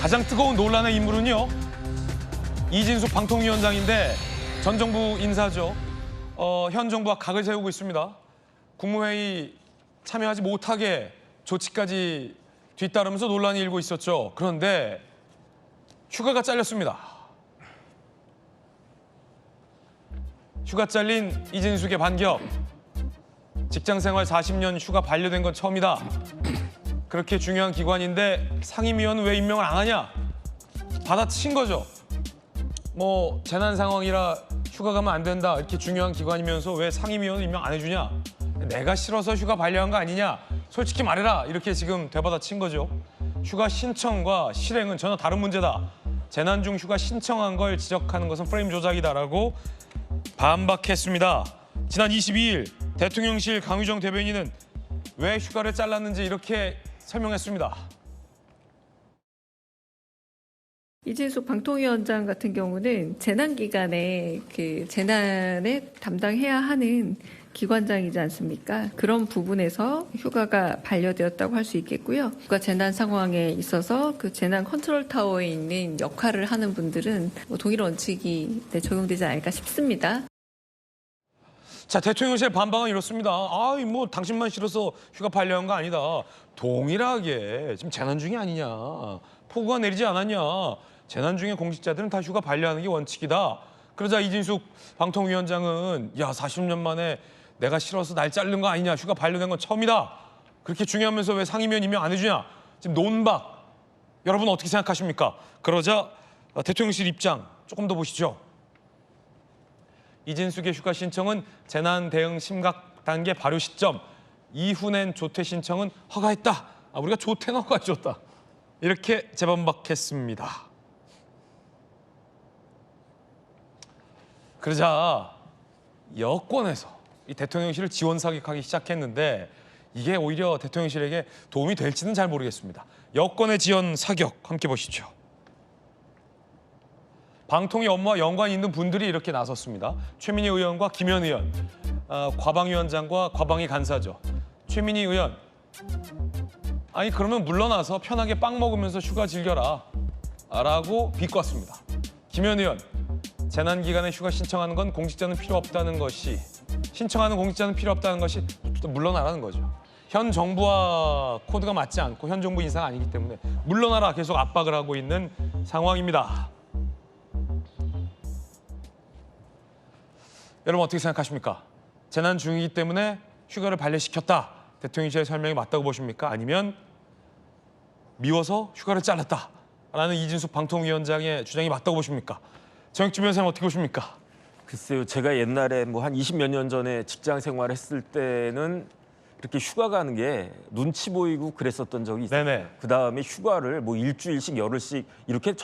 가장 뜨거운 논란의 인물은요. 이진숙 방통위원장인데 전 정부 인사죠. 현 정부와 각을 세우고 있습니다. 국무회의 참여하지 못하게 조치까지 뒤따르면서 논란이 일고 있었죠. 그런데 휴가가 잘렸습니다. 휴가 잘린 이진숙의 반격. 직장생활 40년 휴가 반려된 건 처음이다. 그렇게 중요한 기관인데 상임위원은 왜 임명을 안 하냐? 받아친 거죠. 뭐 재난 상황이라 휴가 가면 안 된다. 이렇게 중요한 기관이면서 왜 상임위원은 임명 안 해주냐? 내가 싫어서 휴가 반려한 거 아니냐? 솔직히 말해라. 이렇게 지금 되받아친 거죠. 휴가 신청과 실행은 전혀 다른 문제다. 재난 중 휴가 신청한 걸 지적하는 것은 프레임 조작이다라고 반박했습니다. 지난 22일 대통령실 강유정 대변인은 왜 휴가를 잘랐는지 이렇게 설명했습니다. 이진숙 방통위원장 같은 경우는 재난 기간에 그 재난에 담당해야 하는 기관장이지 않습니까? 그런 부분에서 휴가가 반려되었다고 할 수 있겠고요. 국가 재난 상황에 있어서 그 재난 컨트롤 타워에 있는 역할을 하는 분들은 동일 원칙이 적용되지 않을까 싶습니다. 자, 대통령실 반박은 이렇습니다. 뭐 당신만 싫어서 휴가 반려한 거 아니다. 동일하게 지금 재난 중이 아니냐. 폭우가 내리지 않았냐. 재난 중에 공직자들은 다 휴가 반려하는 게 원칙이다. 그러자 이진숙 방통위원장은 40년 만에 내가 싫어서 날 자른 거 아니냐. 휴가 반려된 건 처음이다. 그렇게 중요하면서 왜 상임위원 임명 안 해주냐. 지금 논박. 여러분 어떻게 생각하십니까? 그러자 대통령실 입장 조금 더 보시죠. 이진숙의 휴가 신청은 재난 대응 심각 단계 발효 시점 이후 낸 조퇴 신청은 허가했다. 우리가 조퇴는 허가해 줬다. 이렇게 재반박했습니다. 그러자 여권에서 이 대통령실을 지원 사격하기 시작했는데 이게 오히려 대통령실에게 도움이 될지는 잘 모르겠습니다. 여권의 지원 사격 함께 보시죠. 방통위 업무와 연관이 있는 분들이 이렇게 나섰습니다. 최민희 의원과 김현 의원, 과방위원장과 과방위 간사죠. 최민희 의원, 그러면 물러나서 편하게 빵 먹으면서 휴가 즐겨라 라고 비꼬았습니다. 김현 의원, 재난 기간에 휴가 신청하는 건 공직자는 필요 없다는 것이 신청하는 공직자는 필요 없다는 것이 물러나라는 거죠. 현 정부와 코드가 맞지 않고 현 정부 인사가 아니기 때문에 물러나라 계속 압박을 하고 있는 상황입니다. 여러분 어떻게 생각하십니까? 재난 중이기 때문에 휴가를 반려시켰다. 대통령실의 설명이 맞다고 보십니까? 아니면 미워서 휴가를 잘랐다라는 이진숙 방통위원장의 주장이 맞다고 보십니까? 정혁준 변호사님 어떻게 보십니까? 글쎄요. 제가 옛날에 한 20몇 년 전에 직장 생활했을 때는 이렇게 휴가 가는 게 눈치 보이고 그랬었던 적이 있어요. 네네. 그다음에 휴가를 일주일씩 열흘씩 이렇게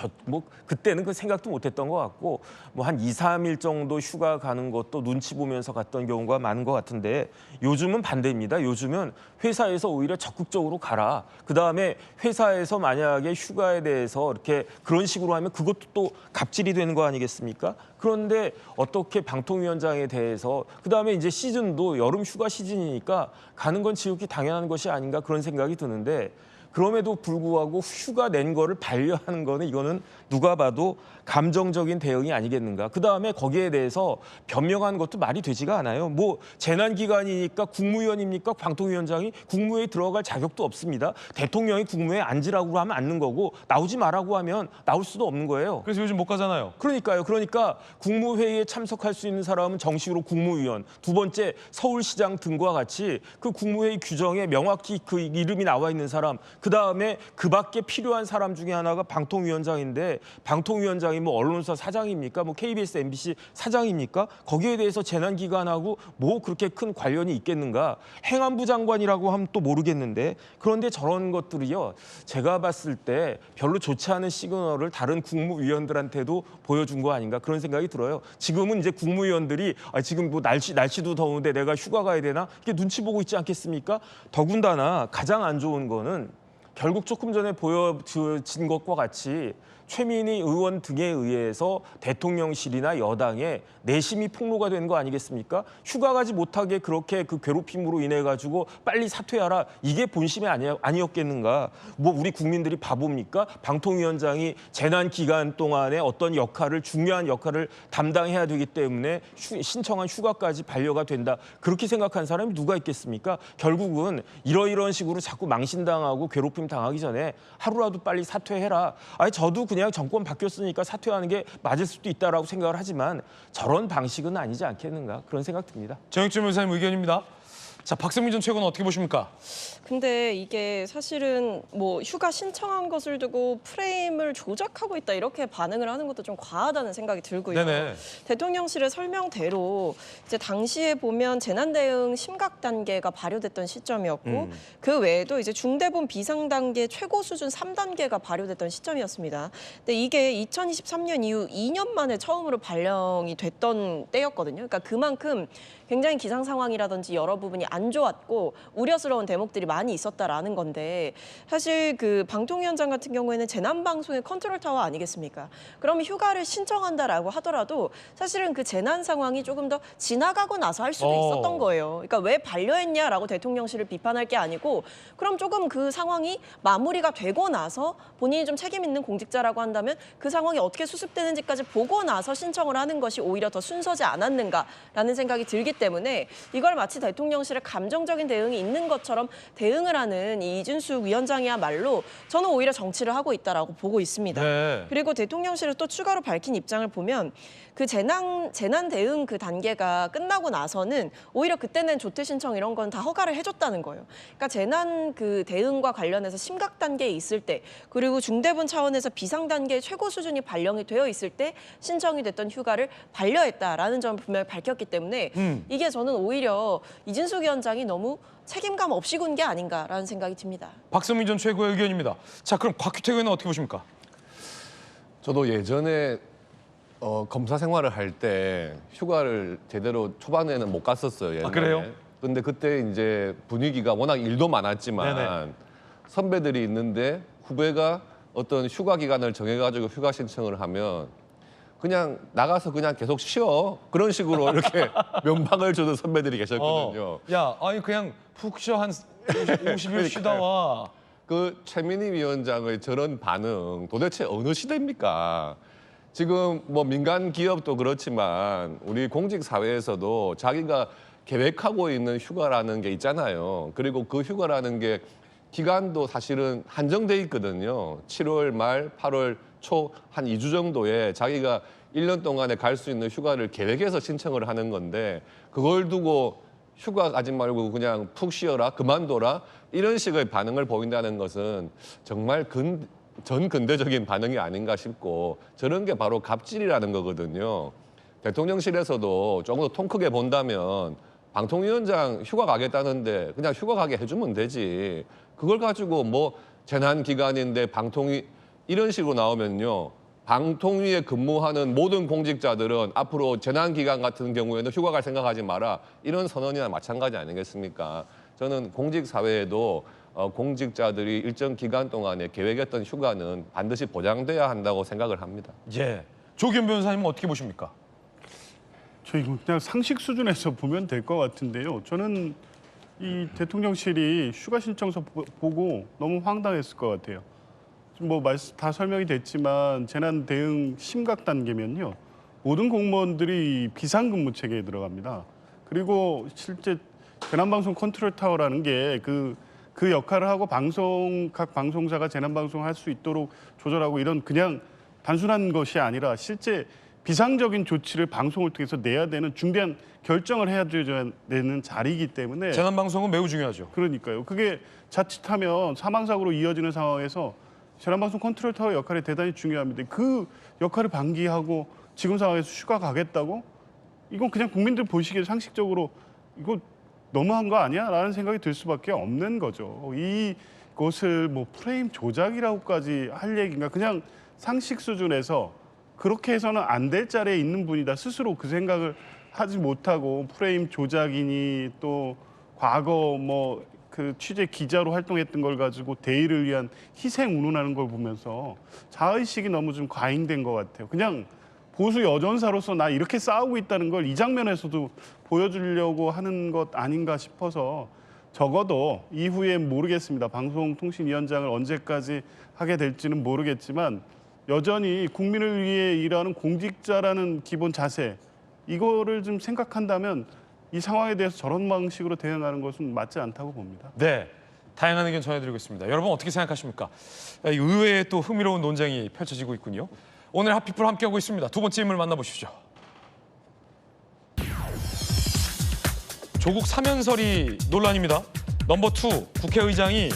그때는 그 생각도 못했던 것 같고 한 2, 3일 정도 휴가 가는 것도 눈치 보면서 갔던 경우가 많은 것 같은데 요즘은 반대입니다. 요즘은 회사에서 오히려 적극적으로 가라. 그다음에 회사에서 만약에 휴가에 대해서 이렇게 그런 식으로 하면 그것도 또 갑질이 되는 거 아니겠습니까? 그런데 어떻게 방통위원장에 대해서 그다음에 이제 시즌도 여름 휴가 시즌이니까 가는 건 지극히 당연한 것이 아닌가 그런 생각이 드는데 그럼에도 불구하고 휴가 낸 거를 반려하는 거는 이거는 누가 봐도 감정적인 대응이 아니겠는가. 그다음에 거기에 대해서 변명하는 것도 말이 되지가 않아요. 재난 기간이니까 국무위원입니까? 방통위원장이 국무회에 들어갈 자격도 없습니다. 대통령이 국무회에 앉으라고 하면 앉는 거고 나오지 말라고 하면 나올 수도 없는 거예요. 그래서 요즘 못 가잖아요. 그러니까요. 그러니까 국무회의에 참석할 수 있는 사람은 정식으로 국무위원, 두 번째 서울시장 등과 같이 그 국무회의 규정에 명확히 그 이름이 나와 있는 사람, 그다음에 그 밖에 필요한 사람 중에 하나가 방통위원장인데 방통위원장이 언론사 사장입니까? KBS, MBC 사장입니까? 거기에 대해서 재난기간하고 그렇게 큰 관련이 있겠는가? 행안부 장관이라고 하면 또 모르겠는데 그런데 저런 것들이요. 제가 봤을 때 별로 좋지 않은 시그널을 다른 국무위원들한테도 보여준 거 아닌가 그런 생각이 들어요. 지금은 이제 국무위원들이 지금 날씨도 더운데 내가 휴가 가야 되나? 이렇게 눈치 보고 있지 않겠습니까? 더군다나 가장 안 좋은 거는 결국 조금 전에 보여진 것과 같이 최민희 의원 등에 의해서 대통령실이나 여당에 내심이 폭로가 된 거 아니겠습니까? 휴가 가지 못하게 그렇게 그 괴롭힘으로 인해 가지고 빨리 사퇴하라. 이게 본심이 아니었겠는가? 뭐 우리 국민들이 바보입니까? 방통위원장이 재난 기간 동안에 어떤 역할을 중요한 역할을 담당해야 되기 때문에 신청한 휴가까지 반려가 된다. 그렇게 생각한 사람이 누가 있겠습니까? 결국은 이러이러한 식으로 자꾸 망신당하고 괴롭힘 당하기 전에 하루라도 빨리 사퇴해라. 아니 저도 그냥 정권 바뀌었으니까 사퇴하는 게 맞을 수도 있다라고 생각을 하지만 저런 방식은 아니지 않겠는가 그런 생각 듭니다. 정혁준 변호사님 의견입니다. 자, 박성민 전 최고는 어떻게 보십니까? 근데 이게 사실은 뭐 휴가 신청한 것을 두고 프레임을 조작하고 있다 이렇게 반응을 하는 것도 좀 과하다는 생각이 들고요. 네네. 대통령실의 설명대로 이제 당시에 보면 재난 대응 심각 단계가 발효됐던 시점이었고 그 외에도 이제 중대본 비상 단계 최고 수준 3단계가 발효됐던 시점이었습니다. 근데 이게 2023년 이후 2년 만에 처음으로 발령이 됐던 때였거든요. 그러니까 그만큼 굉장히 기상 상황이라든지 여러 부분이 안 좋았고 우려스러운 대목들이 많이 있었다라는 건데 사실 그 방통위원장 같은 경우에는 재난방송의 컨트롤 타워 아니겠습니까? 그러면 휴가를 신청한다라고 하더라도 사실은 그 재난 상황이 조금 더 지나가고 나서 할 수도 있었던 거예요. 그러니까 왜 반려했냐라고 대통령실을 비판할 게 아니고 그럼 조금 그 상황이 마무리가 되고 나서 본인이 좀 책임 있는 공직자라고 한다면 그 상황이 어떻게 수습되는지까지 보고 나서 신청을 하는 것이 오히려 더 순서지 않았는가라는 생각이 들기 때문에 이걸 마치 대통령실의 감정적인 대응이 있는 것처럼 대응을 하는 이 이준수 위원장이야말로 저는 오히려 정치를 하고 있다라고 보고 있습니다. 네. 그리고 대통령실은 또 추가로 밝힌 입장을 보면 그 재난 대응 그 단계가 끝나고 나서는 오히려 그때는 조퇴 신청 이런 건 다 허가를 해줬다는 거예요. 그러니까 재난 그 대응과 관련해서 심각 단계에 있을 때 그리고 중대본 차원에서 비상 단계 최고 수준이 발령이 되어 있을 때 신청이 됐던 휴가를 반려했다라는 점을 분명히 밝혔기 때문에 이게 저는 오히려 이준석 위원장이 너무 책임감 없이 군 게 아닌가라는 생각이 듭니다. 박성민 전 최고의 의견입니다. 자, 그럼 곽규택 의원은 어떻게 보십니까? 저도 예전에 검사 생활을 할 때 휴가를 제대로 초반에는 못 갔었어요. 옛날에. 아, 그래요? 근데 그때 이제 분위기가 워낙 일도 많았지만 네네. 선배들이 있는데 후배가 어떤 휴가 기간을 정해가지고 휴가 신청을 하면 그냥 나가서 그냥 계속 쉬어. 그런 식으로 이렇게 면박을 주는 선배들이 계셨거든요. 야, 아니 그냥 푹 쉬어 한 50일 쉬다 와. 그 최민희 위원장의 저런 반응 도대체 어느 시대입니까? 지금 뭐 민간 기업도 그렇지만 우리 공직 사회에서도 자기가 계획하고 있는 휴가라는 게 있잖아요. 그리고 그 휴가라는 게 기간도 사실은 한정돼 있거든요. 7월 말, 8월 초 한 2주 정도에 자기가 1년 동안에 갈 수 있는 휴가를 계획해서 신청을 하는 건데 그걸 두고 휴가 가지 말고 그냥 푹 쉬어라, 그만둬라 이런 식의 반응을 보인다는 것은 정말 전근대적인 반응이 아닌가 싶고 저런 게 바로 갑질이라는 거거든요. 대통령실에서도 조금 더 통 크게 본다면 방통위원장 휴가 가겠다는데 그냥 휴가 가게 해주면 되지. 그걸 가지고 뭐 재난 기간인데 방통위 이런 식으로 나오면요. 방통위에 근무하는 모든 공직자들은 앞으로 재난 기간 같은 경우에는 휴가 갈 생각하지 마라. 이런 선언이나 마찬가지 아니겠습니까? 저는 공직 사회에도 공직자들이 일정 기간 동안에 계획했던 휴가는 반드시 보장돼야 한다고 생각을 합니다. 예. 조기현 변호사님은 어떻게 보십니까? 저 이거 그냥 상식 수준에서 보면 될 것 같은데요. 저는 이 대통령실이 휴가 신청서 보고 너무 황당했을 것 같아요. 뭐 다 설명이 됐지만 재난 대응 심각 단계면요. 모든 공무원들이 비상근무 체계에 들어갑니다. 그리고 실제 재난방송 컨트롤 타워라는 게 그 역할을 하고 각 방송사가 재난방송 할 수 있도록 조절하고 이런 그냥 단순한 것이 아니라 실제 비상적인 조치를 방송을 통해서 내야 되는 중대한 결정을 해야 되는 자리이기 때문에 재난 방송은 매우 중요하죠. 그러니까요. 그게 자칫하면 사망사고로 이어지는 상황에서 재난방송 컨트롤 타워 역할이 대단히 중요합니다. 그 역할을 방기하고 지금 상황에서 휴가 가겠다고? 이건 그냥 국민들 보시기에 상식적으로 이거 너무한 거 아니야? 라는 생각이 들 수밖에 없는 거죠. 이것을 뭐 프레임 조작이라고까지 할 얘기인가? 그냥 상식 수준에서 그렇게 해서는 안 될 자리에 있는 분이다. 스스로 그 생각을 하지 못하고 프레임 조작이니 또 과거 뭐 그 취재 기자로 활동했던 걸 가지고 대의를 위한 희생 운운하는 걸 보면서 자의식이 너무 좀 과잉된 것 같아요. 그냥 보수 여전사로서 나 이렇게 싸우고 있다는 걸 이 장면에서도 보여주려고 하는 것 아닌가 싶어서 적어도 이후에 모르겠습니다. 방송통신위원장을 언제까지 하게 될지는 모르겠지만 여전히 국민을 위해 일하는 공직자라는 기본 자세 이거를 좀 생각한다면 이 상황에 대해서 저런 방식으로 대응하는 것은 맞지 않다고 봅니다. 네, 다양한 의견 전해드리고 있습니다. 여러분 어떻게 생각하십니까? 의외의 또 흥미로운 논쟁이 펼쳐지고 있군요. 오늘 핫피플 함께하고 있습니다. 두 번째 인물 만나보시죠. 조국 사면설이 논란입니다. 넘버 2 국회의장이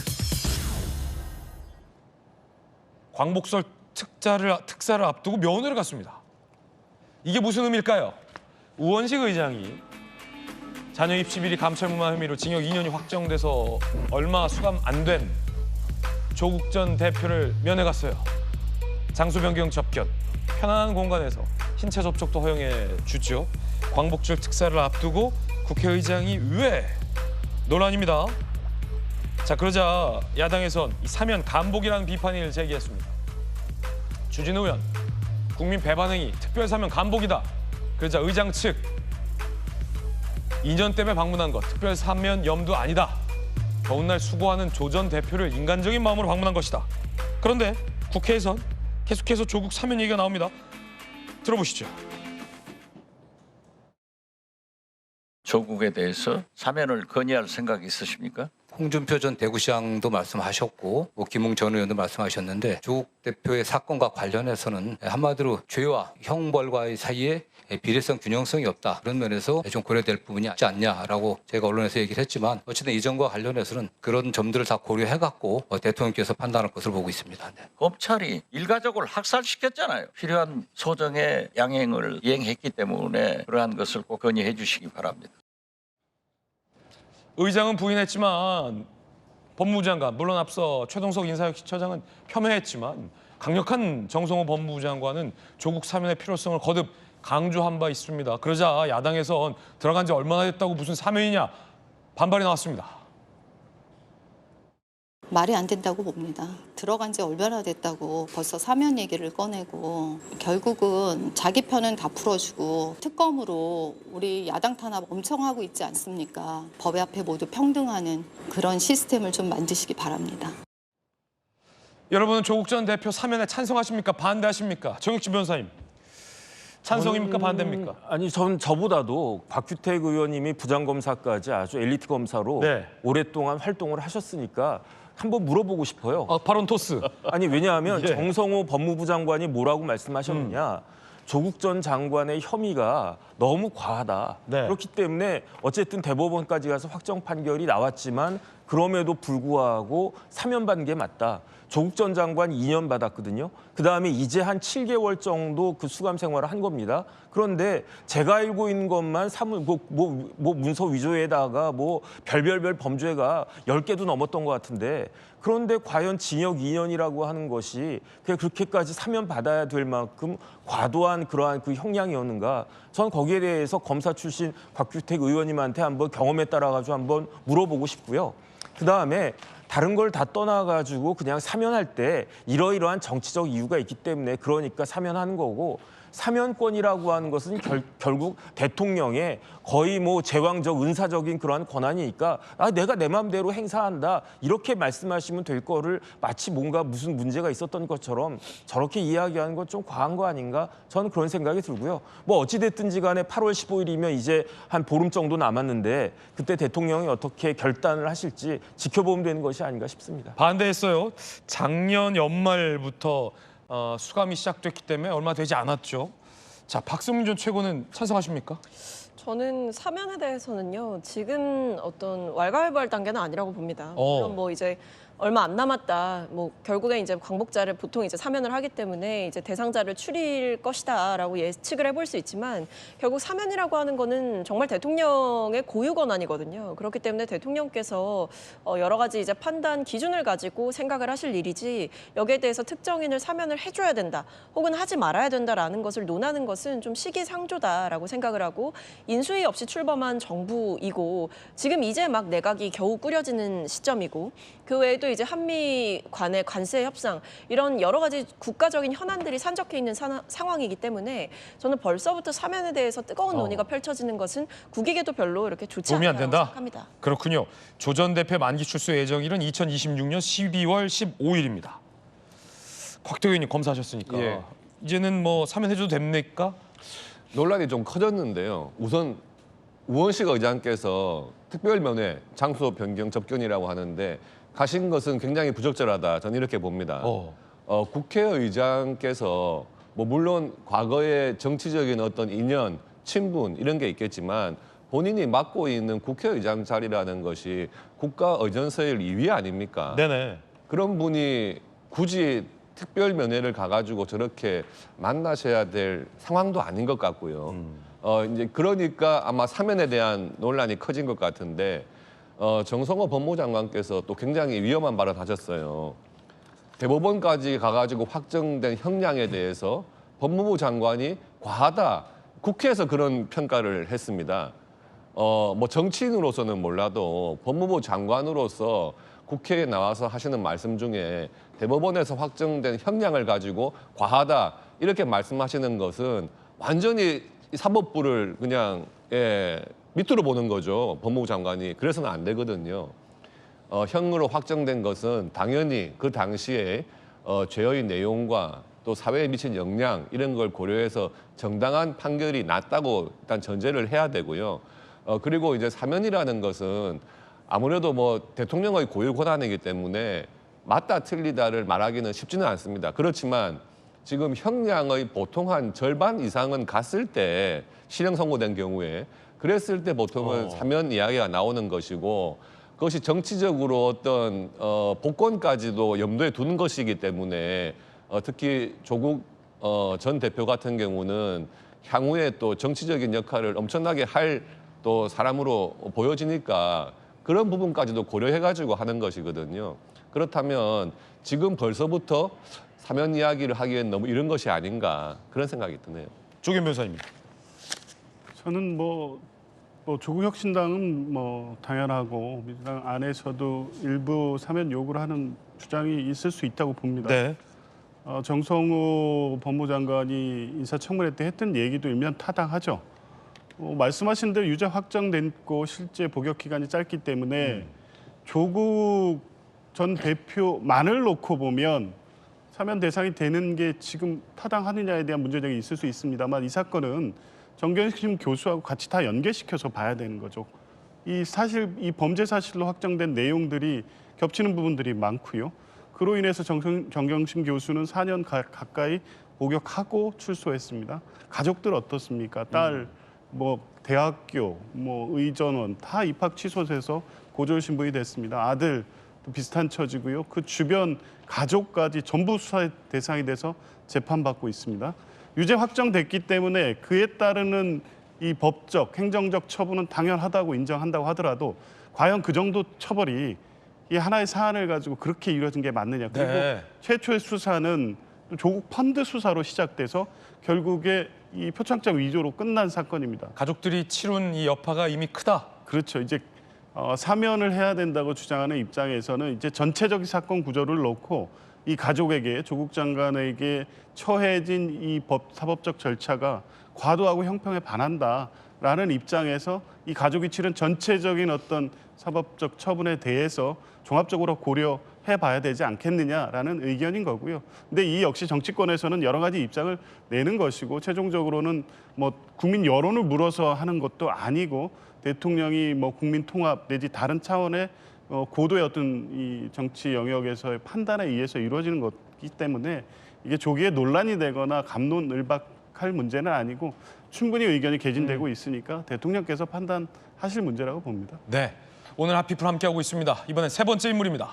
광복절 특사를 앞두고 면회를 갔습니다. 이게 무슨 의미일까요? 우원식 의장이 자녀 입시 비리 감찰무마 혐의로 징역 2년이 확정돼서 얼마 수감 안 된 조국 전 대표를 면회 갔어요. 장소 변경 접견, 편안한 공간에서 신체 접촉도 허용해 주죠. 광복절 특사를 앞두고 국회의장이 왜 논란입니다. 자, 그러자 야당에선 이 사면 간복이라는 비판을 제기했습니다. 주진우 의원, 국민 배반행위, 특별사면 간복이다. 그러자 의장 측 2년 때문에 방문한 것, 특별사면 염두 아니다. 더운 날 수고하는 조 전 대표를 인간적인 마음으로 방문한 것이다. 그런데 국회에선 계속해서 조국 사면 얘기가 나옵니다. 들어보시죠. 조국에 대해서 사면을 건의할 생각이 있으십니까? 홍준표 전 대구시장도 말씀하셨고 김웅 전 의원도 말씀하셨는데 조국 대표의 사건과 관련해서는 한마디로 죄와 형벌과의 사이에 비례성 균형성이 없다. 그런 면에서 좀 고려될 부분이 있지 않냐라고 제가 언론에서 얘기를 했지만 어쨌든 이 점과 관련해서는 그런 점들을 다 고려해갖고 대통령께서 판단할 것으로 보고 있습니다. 네. 검찰이 일가족을 학살시켰잖아요. 필요한 소정의 양형을 이행했기 때문에 그러한 것을 꼭 건의해 주시기 바랍니다. 의장은 부인했지만 법무부 장관, 물론 앞서 최동석 인사혁신처장은 폄훼했지만 강력한 정성호 법무부 장관은 조국 사면의 필요성을 거듭 강조한 바 있습니다. 그러자 야당에선 들어간 지 얼마나 됐다고 무슨 사면이냐 반발이 나왔습니다. 말이 안 된다고 봅니다. 들어간 지 얼마나 됐다고 벌써 사면 얘기를 꺼내고 결국은 자기 편은 다 풀어주고 특검으로 우리 야당 탄압 엄청 하고 있지 않습니까? 법의 앞에 모두 평등하는 그런 시스템을 좀 만드시기 바랍니다. 여러분은 조국 전 대표 사면에 찬성하십니까? 반대하십니까? 정익진 변호사님. 찬성입니까? 반대입니까? 아니, 전 저보다도 곽규택 의원님이 부장검사까지 아주 엘리트 검사로 네. 오랫동안 활동을 하셨으니까 한번 물어보고 싶어요. 발언 토스. 아니, 왜냐하면 예. 정성호 법무부 장관이 뭐라고 말씀하셨느냐. 조국 전 장관의 혐의가 너무 과하다. 네. 그렇기 때문에 어쨌든 대법원까지 가서 확정 판결이 나왔지만 그럼에도 불구하고 사면받는 게 맞다. 조국 전 장관 2년 받았거든요. 그다음에 이제 한 7개월 정도 그 수감 생활을 한 겁니다. 그런데 제가 알고 있는 것만 문서 위조에다가 별별별 범죄가 10개도 넘었던 것 같은데 그런데 과연 징역 2년이라고 하는 것이 그렇게까지 사면 받아야 될 만큼 과도한 그러한 그 형량이었는가? 전 거기에 대해서 검사 출신 곽규택 의원님한테 한번 경험에 따라 가지고 한번 물어보고 싶고요. 그다음에 다른 걸 다 떠나가지고 그냥 사면할 때 이러이러한 정치적 이유가 있기 때문에 그러니까 사면하는 거고 사면권이라고 하는 것은 결국 대통령의 거의 제왕적 은사적인 그러한 권한이니까 내가 내 마음대로 행사한다 이렇게 말씀하시면 될 거를 마치 뭔가 무슨 문제가 있었던 것처럼 저렇게 이야기하는 건 좀 과한 거 아닌가 저는 그런 생각이 들고요. 어찌됐든지 간에 8월 15일이면 이제 한 보름 정도 남았는데 그때 대통령이 어떻게 결단을 하실지 지켜보면 되는 것이 아닌가 싶습니다. 반대했어요. 작년 연말부터 수감이 시작됐기 때문에 얼마 되지 않았죠. 자, 박승민 전 최고는 찬성하십니까? 저는 사면에 대해서는요. 지금 어떤 왈가왈부할 단계는 아니라고 봅니다. 물론 이제 얼마 안 남았다. 뭐 결국에 이제 광복자를 보통 이제 사면을 하기 때문에 이제 대상자를 추릴 것이다라고 예측을 해볼 수 있지만 결국 사면이라고 하는 거는 정말 대통령의 고유 권한이거든요. 그렇기 때문에 대통령께서 여러 가지 이제 판단 기준을 가지고 생각을 하실 일이지 여기에 대해서 특정인을 사면을 해줘야 된다 혹은 하지 말아야 된다라는 것을 논하는 것은 좀 시기상조다라고 생각을 하고 인수위 없이 출범한 정부이고 지금 이제 막 내각이 겨우 꾸려지는 시점이고 그 외에도 이제 한미 간의 관세 협상 이런 여러 가지 국가적인 현안들이 산적해 있는 상황이기 때문에 저는 벌써부터 사면에 대해서 뜨거운 논의가 펼쳐지는 것은 국익에도 별로 이렇게 좋지 도움이 안 않다고 된다? 생각합니다. 그렇군요. 조 전 대표 만기 출소 예정일은 2026년 12월 15일입니다. 곽대 의원님 검사하셨으니까 예. 이제는 뭐 사면해줘도 됩니까? 논란이 좀 커졌는데요. 우선 우원식 의장께서 특별면회 장소 변경 접견이라고 하는데 가신 것은 굉장히 부적절하다. 저는 이렇게 봅니다. 국회의장께서 뭐 물론 과거의 정치적인 어떤 인연, 친분 이런 게 있겠지만 본인이 맡고 있는 국회의장 자리라는 것이 국가의전서열 2위 아닙니까? 네네. 그런 분이 굳이 특별 면회를 가가지고 저렇게 만나셔야 될 상황도 아닌 것 같고요. 이제 그러니까 아마 사면에 대한 논란이 커진 것 같은데 정성호 법무장관께서 또 굉장히 위험한 발언 하셨어요. 대법원까지 가가지고 확정된 형량에 대해서 법무부 장관이 과하다. 국회에서 그런 평가를 했습니다. 뭐 정치인으로서는 몰라도 법무부 장관으로서 국회에 나와서 하시는 말씀 중에 대법원에서 확정된 형량을 가지고 과하다 이렇게 말씀하시는 것은 완전히 사법부를 그냥 밑으로 보는 거죠. 법무부 장관이. 그래서는 안 되거든요. 형으로 확정된 것은 당연히 그 당시에 죄의 내용과 또 사회에 미친 영향 이런 걸 고려해서 정당한 판결이 났다고 일단 전제를 해야 되고요. 그리고 이제 사면이라는 것은 아무래도 뭐 대통령의 고유 권한이기 때문에 맞다 틀리다를 말하기는 쉽지는 않습니다. 그렇지만 지금 형량의 보통 한 절반 이상은 갔을 때 실형 선고된 경우에 그랬을 때 보통은 사면 이야기가 나오는 것이고 그것이 정치적으로 어떤 복권까지도 염두에 두는 것이기 때문에 특히 조국 전 대표 같은 경우는 향후에 또 정치적인 역할을 엄청나게 할 또 사람으로 보여지니까 그런 부분까지도 고려해가지고 하는 것이거든요. 그렇다면 지금 벌써부터 사면 이야기를 하기엔 너무 이른 것이 아닌가 그런 생각이 드네요. 조규 변호사님. 저는 뭐 조국 혁신당은 뭐 당연하고 민주당 안에서도 일부 사면 요구를 하는 주장이 있을 수 있다고 봅니다. 네. 정성호 법무장관이 인사청문회 때 했던 얘기도 일면 타당하죠. 말씀하신 대로 유죄 확정됐고 실제 복역 기간이 짧기 때문에 조국 전 대표만을 놓고 보면 사면 대상이 되는 게 지금 타당하느냐에 대한 문제점이 있을 수 있습니다만 이 사건은 정경심 교수하고 같이 다 연계시켜서 봐야 되는 거죠. 이 범죄 사실로 확정된 내용들이 겹치는 부분들이 많고요. 그로 인해서 정경심 교수는 4년 가까이 복역하고 출소했습니다. 가족들 어떻습니까? 딸, 뭐 대학교, 뭐 의전원 다 입학 취소돼서 고졸 신분이 됐습니다. 아들 또 비슷한 처지고요. 그 주변 가족까지 전부 수사의 대상이 돼서 재판받고 있습니다. 유죄 확정됐기 때문에 그에 따르는 이 법적, 행정적 처분은 당연하다고 인정한다고 하더라도 과연 그 정도 처벌이 이 하나의 사안을 가지고 그렇게 이루어진 게 맞느냐. 그리고 네. 최초의 수사는 조국 펀드 수사로 시작돼서 결국에 이 표창장 위조로 끝난 사건입니다. 가족들이 치룬 이 여파가 이미 크다. 그렇죠. 이제 사면을 해야 된다고 주장하는 입장에서는 이제 전체적인 사건 구조를 놓고 이 가족에게 조국 장관에게 처해진 이 사법적 절차가 과도하고 형평에 반한다라는 입장에서 이 가족이 치른 전체적인 어떤 사법적 처분에 대해서 종합적으로 고려해봐야 되지 않겠느냐라는 의견인 거고요. 근데 이 역시 정치권에서는 여러 가지 입장을 내는 것이고 최종적으로는 뭐 국민 여론을 물어서 하는 것도 아니고 대통령이 뭐 국민 통합 내지 다른 차원의 고도의 어떤 이 정치 영역에서의 판단에 의해서 이루어지는 것이기 때문에 이게 조기에 논란이 되거나 갑론을박할 문제는 아니고 충분히 의견이 개진되고 있으니까 대통령께서 판단하실 문제라고 봅니다. 네. 오늘 핫피플 함께하고 있습니다. 이번엔 세 번째 인물입니다.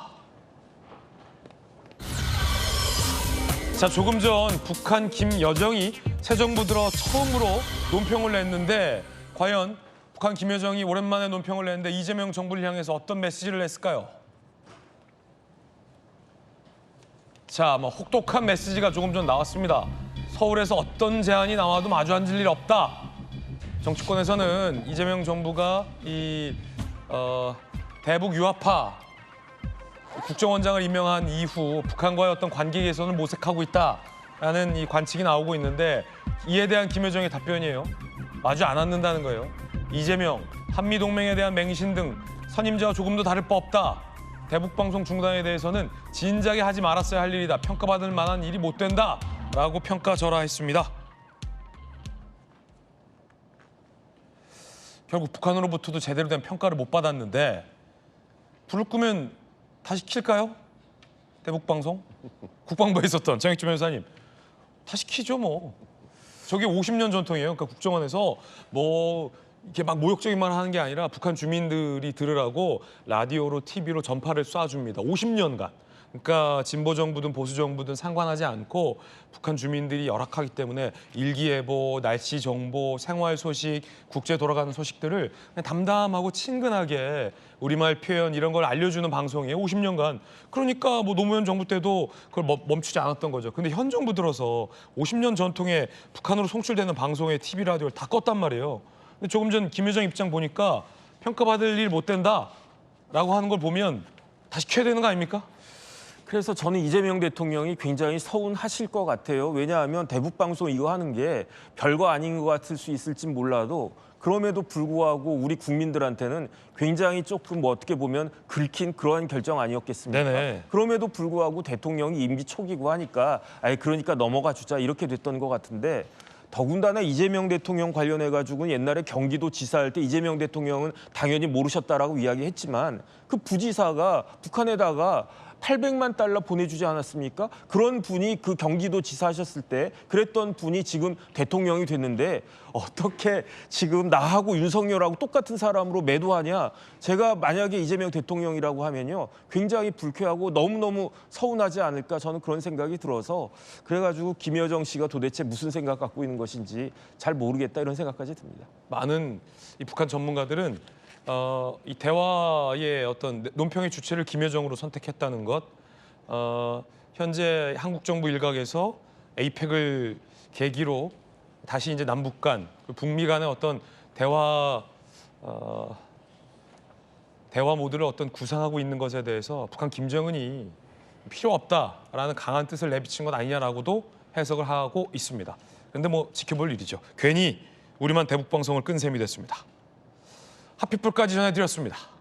자, 조금 전 북한 김여정이 새 정부 들어 처음으로 논평을 냈는데 과연 북한 김여정이 오랜만에 논평을 냈는데 이재명 정부를 향해서 어떤 메시지를 냈을까요? 자, 뭐 혹독한 메시지가 조금 전 나왔습니다. 서울에서 어떤 제안이 나와도 마주 앉을 일 없다. 정치권에서는 이재명 정부가 대북 유화파 국정원장을 임명한 이후 북한과의 어떤 관계 개선을 모색하고 있다라는 이 관측이 나오고 있는데 이에 대한 김여정의 답변이에요. 마주 안 앉는다는 거예요. 이재명, 한미동맹에 대한 맹신 등 선임자와 조금도 다를 바 없다. 대북방송 중단에 대해서는 진작에 하지 말았어야 할 일이다. 평가받을 만한 일이 못 된다라고 평가절하했습니다. 결국 북한으로부터도 제대로 된 평가를 못 받았는데 불을 끄면 다시 킬까요? 대북방송? 국방부에 있었던 정익주 변호사님. 다시 키죠 뭐. 저게 50년 전통이에요. 그러니까 국정원에서 뭐 이렇게 막 모욕적인 말 하는 게 아니라 북한 주민들이 들으라고 라디오로 TV로 전파를 쏴줍니다. 50년간. 그러니까 진보 정부든 보수 정부든 상관하지 않고 북한 주민들이 열악하기 때문에 일기예보, 날씨 정보, 생활 소식, 국제 돌아가는 소식들을 그냥 담담하고 친근하게 우리말 표현 이런 걸 알려주는 방송이에요. 50년간. 그러니까 뭐 노무현 정부 때도 그걸 멈추지 않았던 거죠. 근데 현 정부 들어서 50년 전통의 북한으로 송출되는 방송의 TV, 라디오를 다 껐단 말이에요. 근데 조금 전 김여정 입장 보니까 평가받을 일 못 된다라고 하는 걸 보면 다시 켜야 되는 거 아닙니까? 그래서 저는 이재명 대통령이 굉장히 서운하실 것 같아요. 왜냐하면 대북방송 이거 하는 게 별거 아닌 것 같을 수 있을진 몰라도 그럼에도 불구하고 우리 국민들한테는 굉장히 조금 뭐 어떻게 보면 긁힌 그러한 결정 아니었겠습니까? 네네. 그럼에도 불구하고 대통령이 임기 초기고 하니까 그러니까 넘어가 주자 이렇게 됐던 것 같은데 더군다나 이재명 대통령 관련해가지고는 옛날에 경기도 지사할 때 이재명 대통령은 당연히 모르셨다라고 이야기했지만 그 부지사가 북한에다가 800만 달러 보내주지 않았습니까? 그런 분이 그 경기도 지사하셨을 때 그랬던 분이 지금 대통령이 됐는데 어떻게 지금 나하고 윤석열하고 똑같은 사람으로 매도하냐? 제가 만약에 이재명 대통령이라고 하면요. 굉장히 불쾌하고 너무너무 서운하지 않을까 저는 그런 생각이 들어서 그래가지고 김여정 씨가 도대체 무슨 생각 갖고 있는 것인지 잘 모르겠다 이런 생각까지 듭니다. 많은 이 북한 전문가들은 이 대화의 어떤 논평의 주체를 김여정으로 선택했다는 것, 현재 한국 정부 일각에서 에이펙을 계기로 다시 이제 남북 간, 북미 간의 어떤 대화 모드를 어떤 구상하고 있는 것에 대해서 북한 김정은이 필요 없다라는 강한 뜻을 내비친 것 아니냐라고도 해석을 하고 있습니다. 그런데 뭐 지켜볼 일이죠. 괜히 우리만 대북 방송을 끈 셈이 됐습니다. 핫피플까지 전해드렸습니다.